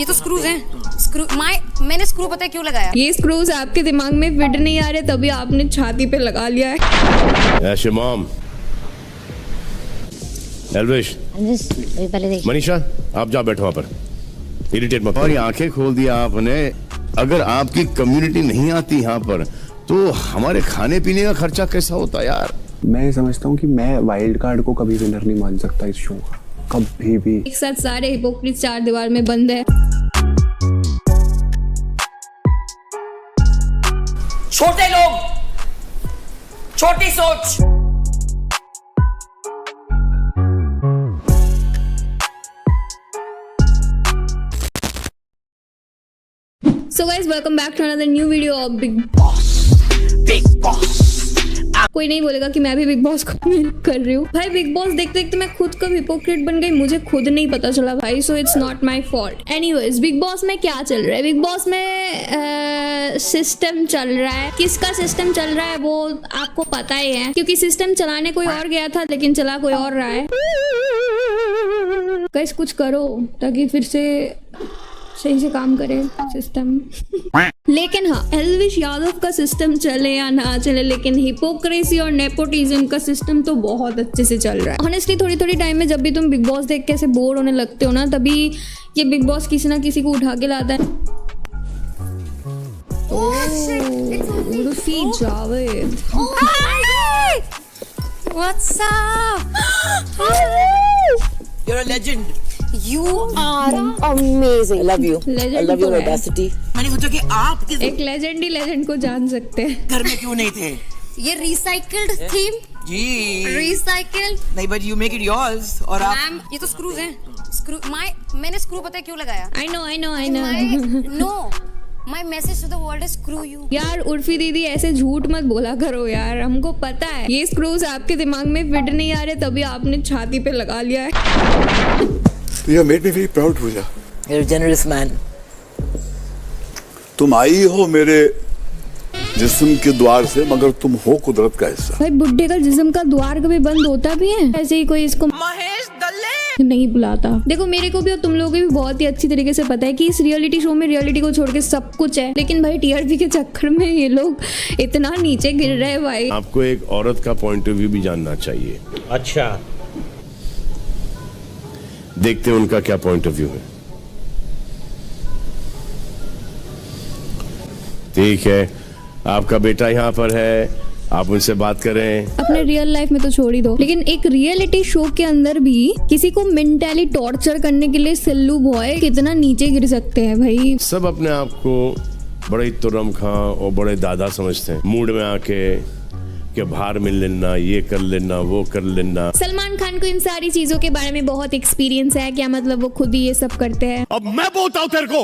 ये तो स्क्रूज हैं। मैंने स्क्रू पता है क्यों लगाया? ये स्क्रूज आपके दिमाग में फिट नहीं आ रहे तभी आपने छाती पे लगा लिया है। शिमाम, एल्विश, पहले देख। मनीषा, आप जा बैठो वहाँ पर, इरिटेट मत। और ये आंखें खोल दिया आपने। अगर आपकी कम्युनिटी नहीं आती यहाँ पर तो हमारे खाने पीने का खर्चा कैसा होता यार। मैं समझता हूँ कि मैं वाइल्ड कार्ड को कभी विनर नहीं मान सकता इस शो का, कभी भी। एक साथ सारे हिपोक्रेट चार दीवार में बंद है। छोटे लोग, छोटी सोच। So guys, welcome back to another new video of Big Boss, Big Boss। कोई नहीं बोलेगा कि मैं भी बिग बॉस को कर रही हूँ। भाई बिग बॉस देखते देखते मैं खुद कब हिपोक्रेट बन गई मुझे खुद नहीं पता चला भाई। So it's not my fault. Anyways, big boss में क्या चल रहा है? बिग बॉस में सिस्टम चल रहा है। किसका सिस्टम चल रहा है वो आपको पता ही है, क्योंकि सिस्टम चलाने कोई और गया था लेकिन चला कोई और रहा है। गाइस कुछ करो ताकि फिर से सही से काम करे सिस्टम। लेकिन हाँ, एल्विश यादव का सिस्टम चले या ना चले, लेकिन हिपोक्रेसी और नेपोटिज्म का सिस्टम तो बहुत अच्छे से चल रहा है। ऑनेस्टली थोड़ी थोड़ी टाइम में जब भी तुम बिग बॉस देख के ऐसे बोर होने लगते हो ना, तभी ये बिग बॉस किसी ना किसी को उठा के लाता है। Urfi Javed, What's up? You're a legend। You are Amazing, I love you। Legend I love your तो है। audacity। मैंने सोचा कि आप किस एक लेजेंड ही लेजेंड को जान सकते हैं। घर में क्यों नहीं थे? ये रिसाइकल्ड थीम। जी रिसाइकल्ड नहीं, but you make it yours. और आप मैम, ये तो स्क्रूज हैं। मैंने स्क्रू पता है क्यों लगाया? I know। No, my message to the world is screw you. यार उर्फी दीदी ऐसे झूठ मत बोला करो यार, हमको पता है ये स्क्रूज आपके दिमाग में फिट नहीं आ रहे तभी आपने छाती पे लगा लिया है। You have made me very proud, Puja. you're a generous man। तुम आई हो मेरे जिस्म के द्वार से, मगर तुम हो कुदरत का हिस्सा। भाई बुड्ढे का जिस्म का द्वार कभी बंद होता भी है? ऐसे ही कोई इसको महेश दल्ले नहीं बुलाता। देखो मेरे को भी और तुम लोगों को भी बहुत ही अच्छी तरीके से पता है कि इस रियलिटी शो में रियलिटी को छोड़ के सब कुछ है, लेकिन भाई टीआरपी के चक्कर में ये लोग इतना नीचे गिर रहे हैं भाई। आपको एक औरत का पॉइंट ऑफ व्यू भी जानना चाहिए। अच्छा, देखते हैं उनका क्या पॉइंट ऑफ व्यू है। ठीक है, आपका बेटा यहाँ पर है, आप उनसे बात करें। अपने रियल लाइफ में तो छोड़ ही दो, लेकिन एक रियलिटी शो के अंदर भी किसी को मेंटली टॉर्चर करने के लिए सिल्लू बॉय कितना नीचे गिर सकते हैं भाई। सब अपने आप को बड़े तुरम खां और बड़े दादा समझते हैं। मूड में आके कि बाहर मिल लेना, ये कर लेना, वो कर लेना। सलमान खान को इन सारी चीजों के बारे में बहुत एक्सपीरियंस है। क्या मतलब वो खुद ही ये सब करते हैं। अब मैं बोलता हूं तेरे को,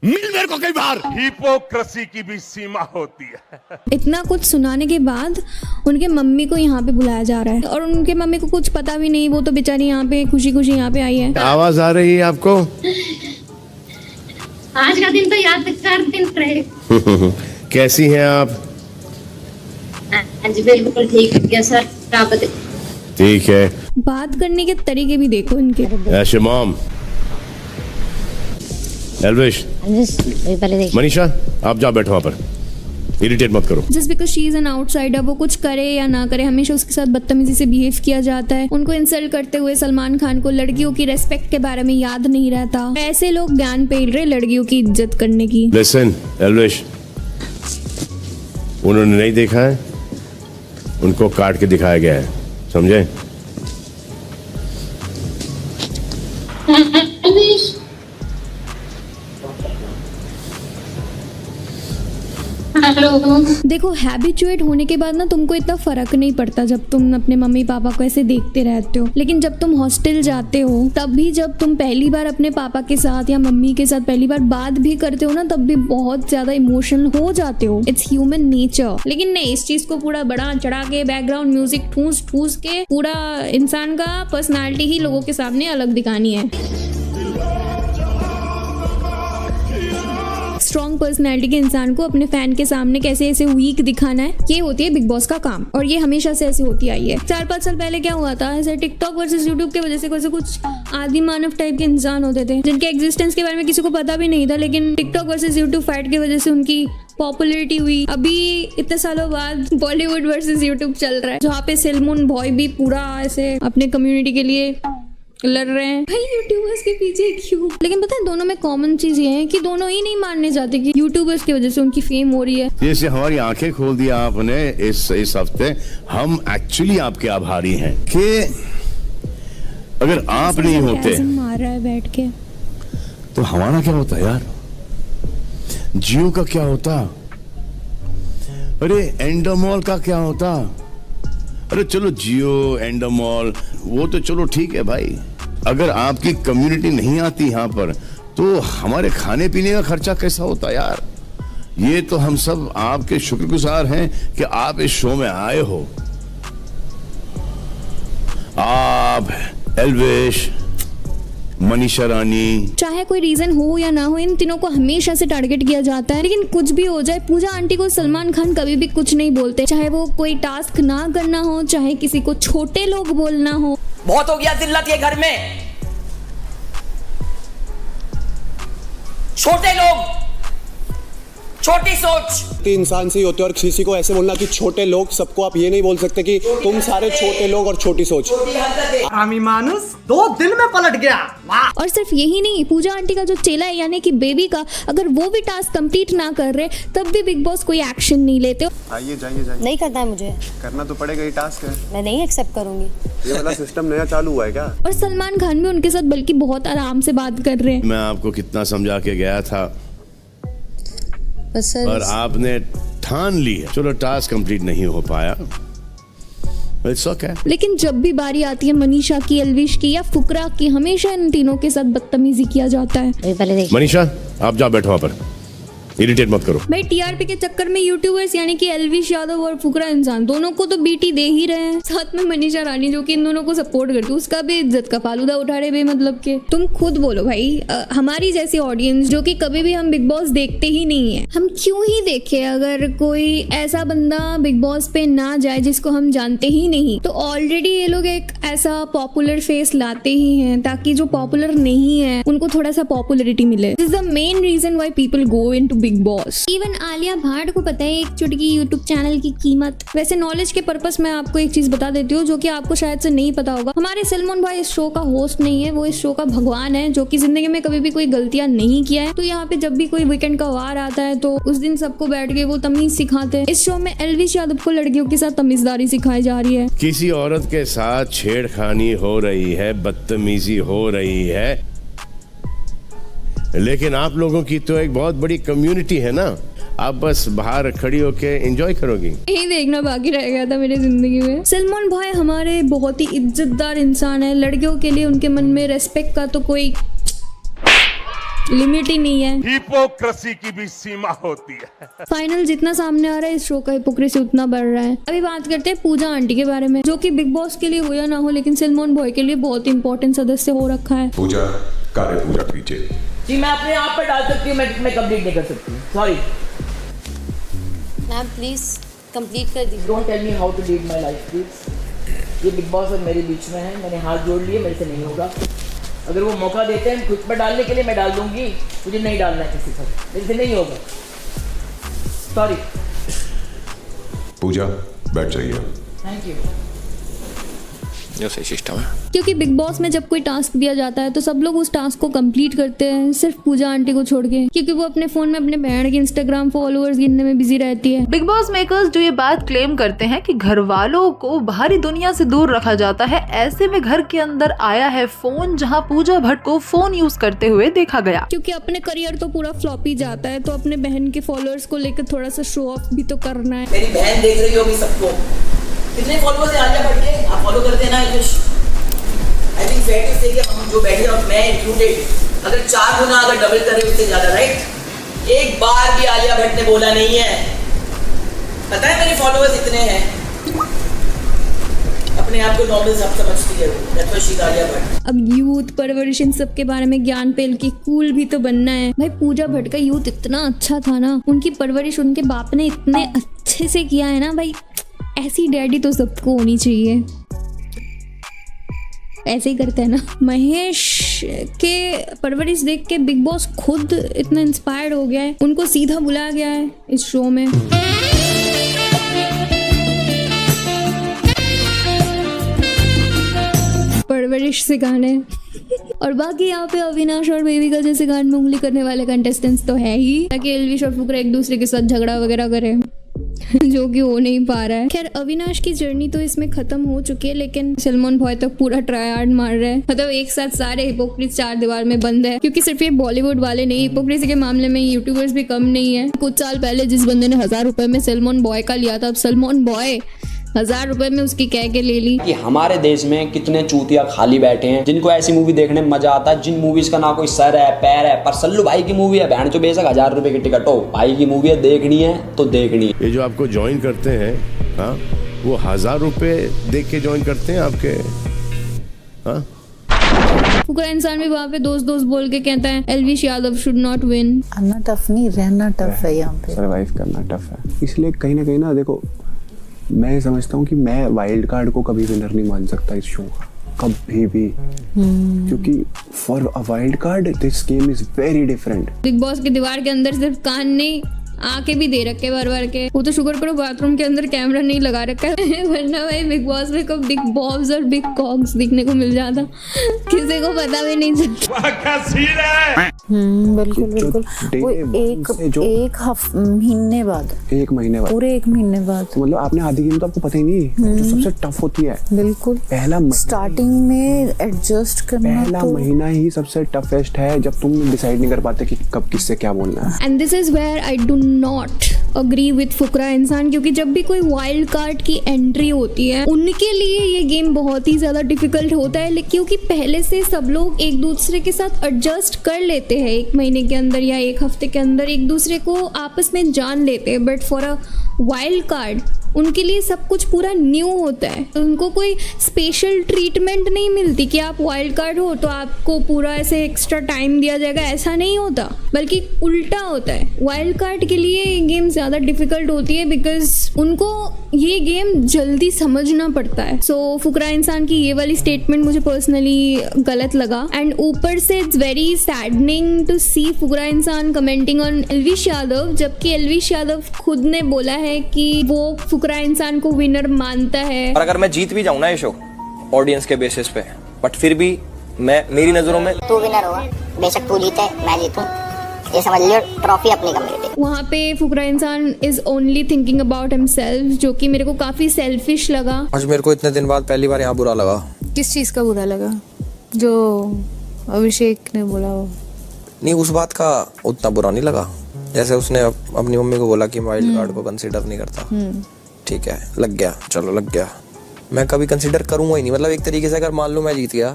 मिल मेरे को कई बार। हिपोक्रेसी की भी सीमा होती है। इतना कुछ सुनाने के बाद उनके मम्मी को यहाँ पे बुलाया जा रहा है और उनके मम्मी को कुछ पता भी नहीं। वो तो बेचारी यहाँ पे खुशी खुशी यहाँ पे आई है। आवाज आ रही है आपको? आज का दिन तो यादगार दिन रहे। कैसी हैं आप? आज बिल्कुल ठीक है सर, आप बताइए। ठीक है। बात करने के तरीके भी देखो इनके। शिमाम, एल्विश, पहले देख। मनीषा, आप जा बैठो वहाँ पर, इरिटेट मत करो। Just because she is an outsider, वो कुछ करे या ना करे हमेशा उसके साथ बदतमीजी से बिहेव किया जाता है। उनको इंसल्ट करते हुए सलमान खान को लड़कियों की रेस्पेक्ट के बारे में याद नहीं रहता। ऐसे लोग ज्ञान पेल रहे लड़कियों की इज्जत करने की। लिसन एल्विश, उन्होंने नहीं देखा है, उनको काट के दिखाया गया है, समझे? देखो हैबिचुएट होने के बाद ना तुमको इतना फर्क नहीं पड़ता जब तुम अपने मम्मी पापा को ऐसे देखते रहते हो, लेकिन जब तुम हॉस्टल जाते हो तब भी जब तुम पहली बार अपने पापा के साथ या मम्मी के साथ पहली बार बात भी करते हो ना, तब भी बहुत ज्यादा इमोशनल हो जाते हो। It's human nature. लेकिन नहीं, इस चीज को पूरा बड़ा चढ़ा के बैकग्राउंड म्यूजिक ठूस ठूस के पूरा इंसान का पर्सनैलिटी ही लोगों के सामने अलग दिखानी है। स्ट्रॉन्ग पर्सनैलिटी के इंसान को अपने फैन के सामने कैसे ऐसे वीक दिखाना है, ये होती है बिग बॉस का काम, और ये हमेशा से ऐसे होती आई है। 4-5 साल पहले क्या हुआ था, ऐसे टिकटॉक वर्सेस यूट्यूब की वजह से कुछ आदि मानव टाइप के इंसान होते थे जिनके एग्जिस्टेंस के बारे में किसी को पता भी नहीं था, लेकिन टिकटॉक वर्सेस यूट्यूब फाइट की वजह से उनकी पॉपुलैरिटी हुई। अभी इतने सालों बाद बॉलीवुड वर्सेस यूट्यूब चल रहा है, जहाँ पे सलमान बॉय भी पूरा ऐसे अपने कम्युनिटी के लिए लड़ रहे हैं। भाई यूट्यूबर्स के पीछे क्यों? लेकिन पता है दोनों में कॉमन चीज ये है कि दोनों ही नहीं मानने जाते कि यूट्यूबर्स की वजह से उनकी फेम हो रही है। जैसे हमारी आंखें खोल दिया आपने इस हफ्ते, हम एक्चुअली आपके आभारी हैं कि अगर आप नहीं होते मार रहा है बैठ के, तो हमारा क्या होता यार, जियो का क्या होता, अरे एंडोमॉल का क्या होता। अरे चलो जियो एंडोमॉल वो तो चलो ठीक है भाई, अगर आपकी कम्युनिटी नहीं आती यहाँ पर तो हमारे खाने पीने का खर्चा कैसा होता यार। ये तो हम सब आपके शुक्रगुजार हैं कि आप इस शो में आए हो। आप, एल्विश, मनीषा रानी, चाहे कोई रीजन हो या ना हो, इन तीनों को हमेशा से टारगेट किया जाता है। लेकिन कुछ भी हो जाए, पूजा आंटी को सलमान खान कभी भी कुछ नहीं बोलते, चाहे वो कोई टास्क ना करना हो, चाहे किसी को छोटे लोग बोलना हो। बहुत हो गया जिल्लत ये घर में, छोटे लोग, छोटी सोच। इंसान से ही होते हैं, और किसी को ऐसे बोलना कि छोटे लोग, सबको आप ये नहीं बोल सकते कि तुम सारे छोटे लोग और छोटी सोच। आमी मानुस 2 दिन में पलट गया। और सिर्फ यही नहीं, पूजा आंटी का जो चेला है यानी कि बेबी का, अगर वो भी टास्क कंप्लीट ना कर रहे तब भी बिग बॉस कोई एक्शन नहीं लेते। आइए जाइए जाइए। नहीं करना है मुझे, करना तो पड़ेगा, ये टास्क है। मैं नहीं एक्सेप्ट करूंगी। ये वाला सिस्टम नया चालू हुआ है क्या? और सलमान खान भी उनके साथ बल्कि बहुत आराम से बात कर रहे हैं। मैं आपको कितना समझा के गया था बस और आपने ठान ली है, चलो टास्क कंप्लीट नहीं हो पाया, इट्स ओके। लेकिन जब भी बारी आती है मनीषा की, एल्विश की या फुकरा की, हमेशा इन तीनों के साथ बदतमीजी किया जाता है। पहले देख। मनीषा आप जा बैठो वहां पर, इरिटेट मत करो। भाई टीआरपी के चक्कर में यूट्यूबर्स यानी कि एल्विश यादव और फुकरा इंसान दोनों को तो बीटी दे ही रहे हैं, साथ में मनीषा रानी जो कि इन दोनों को सपोर्ट करती है, उसका भी इज्जत का फालूदा उठा रहे बेमतलब के। तुम खुद बोलो भाई, हमारी जैसी ऑडियंस जो कि कभी भी हम बिग बॉस देखते ही नहीं है, हम क्यों ही देखे? अगर कोई ऐसा बंदा बिग बॉस पे ना जाए जिसको हम जानते ही नहीं, तो ऑलरेडी ये लोग एक ऐसा पॉपुलर फेस लाते ही हैं ताकि जो पॉपुलर नहीं है उनको थोड़ा सा पॉपुलरिटी मिले। This is the main reason why people go into Bigg Boss. Even Alia Bhatt को पता है एक चुटकी यूट्यूब चैनल की कीमत। वैसे नॉलेज के पर्पस में आपको एक चीज बता देती हूँ जो कि आपको शायद से नहीं पता होगा, हमारे सलमान भाई इस शो का होस्ट नहीं है, वो इस शो का भगवान है जो कि जिंदगी में कभी भी कोई गलतियां नहीं किया है। तो यहाँ पे जब भी कोई वीकेंड का वार आता है तो उस दिन सबको बैठ के वो तमीज सिखाते हैं। इस शो में एल्विश यादव को लड़कियों के साथ तमीजदारी सिखाई जा रही है। किसी औरत के साथ छेड़खानी हो रही है, बदतमीजी हो रही है, लेकिन आप लोगों की तो एक बहुत बड़ी कम्युनिटी है ना, आप बस बाहर खड़ी होके एंजॉय करोगी। यही देखना बाकी रह गया था मेरी जिंदगी में। सलमान भाई हमारे बहुत ही इज्जतदार इंसान है, लड़कियों के लिए उनके मन में रेस्पेक्ट का तो कोई लिमिट ही नहीं है। हिपोक्रेसी की भी सीमा होती है। फाइनल जितना सामने आ रहा है इस शो का हिपोक्रेसी उतना बढ़ रहा है। अभी बात करते हैं पूजा आंटी के बारे में, जो कि बिग बॉस के लिए हो या ना हो लेकिन सलमान भाई के लिए बहुत इंपॉर्टेंट सदस्य हो रखा है। पूजा कार्य पूजा कीजिए जी, मैं अपने आप पर डाल सकती हूँ, मैं कंप्लीट नहीं कर सकती, सॉरी। मैम प्लीज कंप्लीट कर दीजिए। Don't tell me how to lead my life please. ये बिग बॉस और मेरे बीच में है, मैंने हाथ जोड़ लिए, मेरे से नहीं होगा। अगर वो मौका देते हैं खुद पर डालने के लिए मैं डाल दूंगी, मुझे नहीं डालना है किसी पर, मेरे से नहीं होगा, सॉरी। पूजा बैठ जाइए। Thank you. जो सही सिस्टम है, क्योंकि बिग बॉस में जब कोई टास्क दिया जाता है तो सब लोग उस टास्क को कंप्लीट करते हैं, सिर्फ पूजा आंटी को छोड़ के, क्योंकि वो अपने फोन में अपने बहन के इंस्टाग्राम फॉलोअर्स गिनने में बिजी रहती है। बिग बॉस मेकर्स जो ये बात क्लेम करते हैं कि घर वालों को बाहरी दुनिया से दूर रखा जाता है, ऐसे में घर के अंदर आया है फोन, जहां पूजा भट्ट को फोन यूज करते हुए देखा गया। क्योंकि अपने करियर तो पूरा फ्लॉप ही जाता है, तो अपने बहन के फॉलोअर्स को लेकर थोड़ा सा शो ऑफ भी तो करना है। मेरी बहन देख रही होगी सबको, कितने फॉलोअर्स है आलिया भट्ट के, आप फॉलो करते हैं ना Elvish? I think fair to say कि हम जो बैठे और मैं इंक्लूडेड, अगर 4 गुना अगर डबल करें उससे ज्यादा, राइट? एक बार भी आलिया भट्ट ने बोला नहीं है। पता है मेरे फॉलोअर्स इतने हैं, अपने आप को नॉर्मल सब समझती है, that's why she Alia Bhatt. अब यूथ परवरिश इन सब के बारे में ज्ञान पेल की कूल भी तो बनना है भाई। पूजा भट्ट का यूथ इतना अच्छा था ना, उनकी परवरिश उनके बाप ने इतने अच्छे से किया है ना भाई, ऐसी डैडी तो सबको होनी चाहिए। ऐसे ही करते हैं ना। महेश के परवरिश देख के बिग बॉस खुद इतना इंस्पायर्ड हो गया है, उनको सीधा बुलाया गया है इस शो में। परवरिश सिखाने और बाकी यहाँ पे अविनाश और बेबिका जैसे कान में उंगली करने वाले कंटेस्टेंट्स तो है ही, ताकि एल्विश और फुकरा एक दूसरे के साथ झगड़ा वगैरह करे जो कि हो नहीं पा रहा है। खैर अविनाश की जर्नी तो इसमें खत्म हो चुकी है, लेकिन सलमान बॉय तो पूरा ट्रायड मार रहा है। मतलब एक साथ सारे हिपोक्रेट चार दीवार में बंद है, क्योंकि सिर्फ ये बॉलीवुड वाले नहीं, हिपोक्रेसी के मामले में यूट्यूबर्स भी कम नहीं है। कुछ साल पहले जिस बंदे ने 1000 रुपए में सलमान बॉय का लिया था, अब सलमान बॉय 1000 रुपए में उसकी कह के ले ली। कि हमारे देश में कितने चूतिया खाली बैठे हैं जिनको ऐसी मूवी देखने में मजा आता है, जिन मूवीज का ना कोई सर है पैर है। पर सल्लू भाई की मूवी है, बहन चो बेशक 1000 रुपए की टिकट हो, भाई की मूवी है, देखनी है तो देखनी है। ये जो आपको ज्वाइन करते हैं, हाँ, वो 1000 रुपए देख के ज्वाइन करते हैं आपके, हाँ? फुकरा इंसान भी वहाँ पे दोस्त बोल के कहता है Elvish Yadav should not win. आना टफ नहीं, रहना टफ है, यहाँ पे सर्वाइव करना टफ है। इसलिए कहीं ना देखो, मैं समझता हूँ कि मैं वाइल्ड कार्ड को कभी विनर नहीं मान सकता इस शो का, कभी भी, क्योंकि for a wild card this game is very different. Big boss की दीवार के अंदर सिर्फ कान नहीं, आके भी दे रखे भर के। वो तो शुक्र करो बाथरूम के अंदर कैमरा नहीं लगा रखा है, वरना भाई बिग बॉस में कब बिग बॉब्स और बिग कॉक्स दिखने को मिल जाता, किसी को पता भी नहीं चलता। बिल्कुल। वो एक महीने बाद, पूरे एक महीने बाद, तो मतलब आपने आधी गेम तो आपको पता ही नहीं, जो सबसे टफ होती है बिल्कुल पहला स्टार्टिंग में एडजस्ट करना, पहला महीना ही सबसे टफेस्ट है, जब तुम डिसाइड नहीं कर पाते कि कब किससे क्या बोलना है। And this is where I do not agree with Fukra Insaan, क्योंकि जब भी कोई वाइल्ड कार्ड की एंट्री होती है उनके लिए ये गेम बहुत ही ज्यादा डिफिकल्ट होता है, क्योंकि पहले से सब लोग एक दूसरे के साथ एडजस्ट कर लेते हैं, एक महीने के अंदर या एक हफ्ते के अंदर एक दूसरे को आपस में जान लेते हैं। But for a wild card उनके लिए सब कुछ पूरा न्यू होता है, तो उनको कोई स्पेशल ट्रीटमेंट नहीं मिलती कि आप वाइल्ड कार्ड हो तो आपको पूरा ऐसे एक्स्ट्रा टाइम दिया जाएगा, ऐसा नहीं होता, बल्कि उल्टा होता है। वाइल्ड कार्ड के लिए ये गेम ज़्यादा डिफिकल्ट होती है, बिकॉज उनको ये गेम जल्दी समझना पड़ता है। सो फुकरा इंसान की ये वाली स्टेटमेंट मुझे पर्सनली गलत लगा, एंड ऊपर से इट्स वेरी सैडनिंग टू सी फुकरा इंसान कमेंटिंग ऑन एल्विश यादव, जबकि एल्विश यादव खुद ने बोला है कि वो फुकरा इंसान को विनर मानता है। और अगर मैं जीत भी जाऊं ना ये शो ऑडियंस के बेसिस पे, बट फिर भी मेरी नजरों में तू विनर होगा, बेशक तू जीते मैं जीतूं, ये समझ लियो ट्रॉफी अपनी कम्युनिटी। वहाँ पे फुकरा इंसान is only thinking about himself, जो कि मेरे को काफी सेल्फिश लगा। आज मेरे को इतने दिन बाद पहली बार यहाँ बुरा लगा। किस चीज का बुरा लगा? जो अभिषेक ने बोला वो नहीं, उस बात का उतना बुरा नहीं लगा, जैसे उसने अपनी मम्मी को बोला कि वाइल्ड कार्ड को कंसीडर नहीं करता। ठीक है, लग गया, चलो लग गया, मैं कभी कंसीडर करूंगा ही नहीं। मतलब एक तरीके से अगर मान लो मैं जीत गया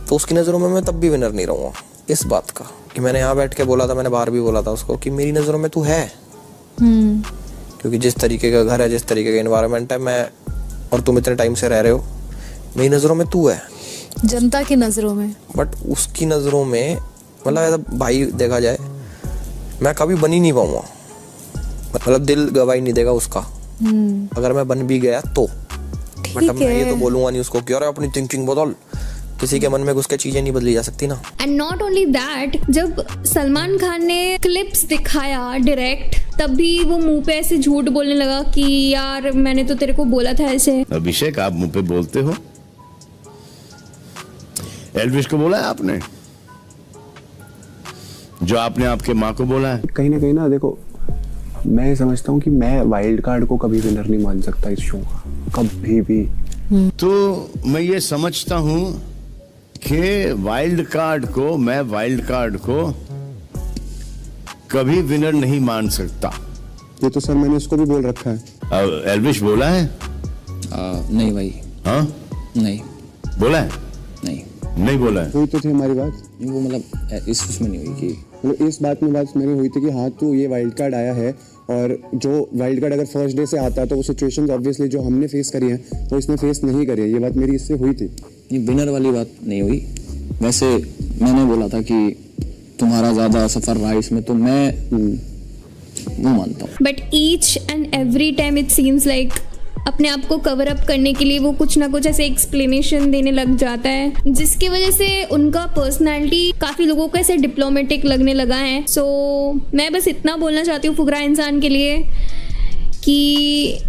तो उसकी नज़रों में मैं तब भी विनर नहीं रहूंगा। इस बात का कि मैंने यहाँ बैठ के बोला था, मैंने बाहर भी बोला था उसको कि मेरी नज़रों में तू है, क्योंकि जिस तरीके का घर है, जिस तरीके का एनवायरनमेंट है, मैं और तुम इतने टाइम से रह रहे हो, मेरी नज़रों में तू है, जनता की नज़रों में। बट उसकी नज़रों में मतलब ऐसा भाई देखा जाए मैं कभी बन ही नहीं पाऊंगा, मतलब दिल गवाही नहीं देगा उसका। अगर मैं बन भी गया तो मतलब मैं ये तो बोलूंगा नहीं उसको कि अरे अपनी थिंकिंग बदल, किसी के मन में घुस के चीजें नहीं बदली जा सकती ना। एंड नॉट ओनली दैट, जब सलमान खान ने क्लिप्स दिखाया डायरेक्ट, तब भी वो मुंह पे ऐसे झूठ बोलने लगा कि यार मैंने तो तेरे को बोला था ऐसे। अभिषेक आप मुंह पे बोलते हो, एल्विश को बोला है आपने, जो आपने आपके माँ को बोला है। कहीं ना देखो, मैं समझता हूँ कि मैं वाइल्ड कार्ड को कभी विनर नहीं मान सकता इस शो का, कभी भी। तो मैं ये समझता हूँ कि वाइल्ड कार्ड को कभी विनर नहीं मान सकता। ये तो सर मैंने उसको भी बोल रखा है। एल्विश बोला है? नहीं भाई। हाँ, नहीं बोला है? नहीं। नहीं बोला है। हुई तो थी हमारी बात, वो मतलब इस उसमें नहीं हुई कि मतलब इस बात में बात मेरी हुई थी कि हाँ तो ये वाइल्ड कार्ड आया है, और जो वाइल्ड कार्ड अगर फर्स्ट डे से आता तो वो सिचुएशंस ऑब्वियसली जो हमने फेस करी हैं वो इसने फेस नहीं करी है। ये बात मेरी इससे हुई थी। नहीं, विनर वाली बात नहीं हुई। वैसे मैंने बोला था कि तुम्हारा ज़्यादा सफ़र रहा इसमें, तो मैं वो मानता हूँ। But each and every time it seems like अपने आप को कवर अप करने के लिए वो कुछ ना कुछ ऐसे एक्सप्लेनेशन देने लग जाता है, जिसकी वजह से उनका पर्सनालिटी काफ़ी लोगों को ऐसे डिप्लोमेटिक लगने लगा है। सो मैं बस इतना बोलना चाहती हूँ फुकरा इंसान के लिए कि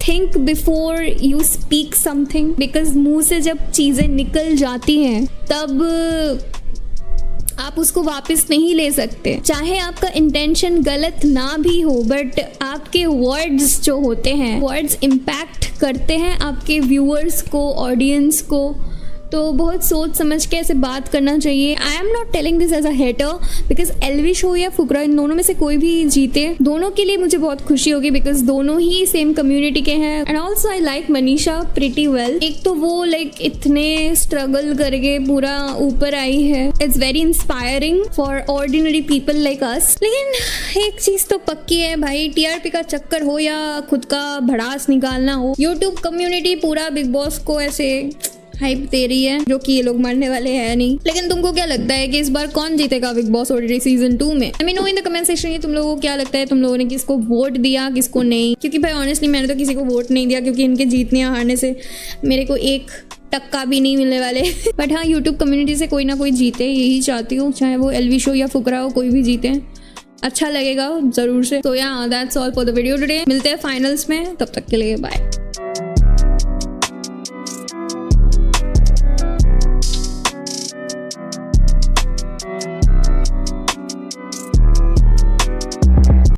think before you speak something, because मुंह से जब चीज़ें निकल जाती हैं तब आप उसको वापस नहीं ले सकते। चाहे आपका इंटेंशन गलत ना भी हो, बट आपके वर्ड्स जो होते हैं, वर्ड्स इम्पैक्ट करते हैं आपके व्यूअर्स को, ऑडियंस को। तो बहुत सोच समझ के ऐसे बात करना चाहिए। I am not telling this as a hater, because Elvish हो या फुकरा, इन दोनों में से कोई भी जीते, दोनों के लिए मुझे बहुत खुशी होगी, बिकॉज दोनों ही सेम कम्युनिटी के हैं। And also I like Manisha pretty well. एक तो वो लाइक इतने स्ट्रगल करके पूरा ऊपर आई है, it's very inspiring for ordinary people like us. लेकिन एक चीज तो पक्की है भाई, टीआरपी का चक्कर हो या खुद का भड़ास निकालना हो, यूट्यूब कम्युनिटी पूरा बिग बॉस को ऐसे हाइप दे रही है, जो कि ये लोग मानने वाले हैं नहीं। लेकिन तुमको क्या लगता है कि इस बार कौन जीतेगा बिग बॉस ओडीडी सीजन 2 में? I mean no in the comment section, ये तुम लोगों को क्या लगता है, तुम लोगों ने किसको वोट दिया, किसको नहीं? क्योंकि भाई ऑनेस्टली मैंने तो किसी को वोट नहीं दिया, क्योंकि इनके जीतने या हारने से मेरे को 1 टक्का भी नहीं मिलने वाले। बट हाँ, यूट्यूब कम्युनिटी से कोई ना कोई जीते, यही चाहती हूँ, चाहे वो एलविश हो या फुकरा हो, कोई भी जीते, अच्छा लगेगा जरूर से। तो या that's all for the video today. मिलते हैं फाइनल्स में, तब तक के लिए बाय।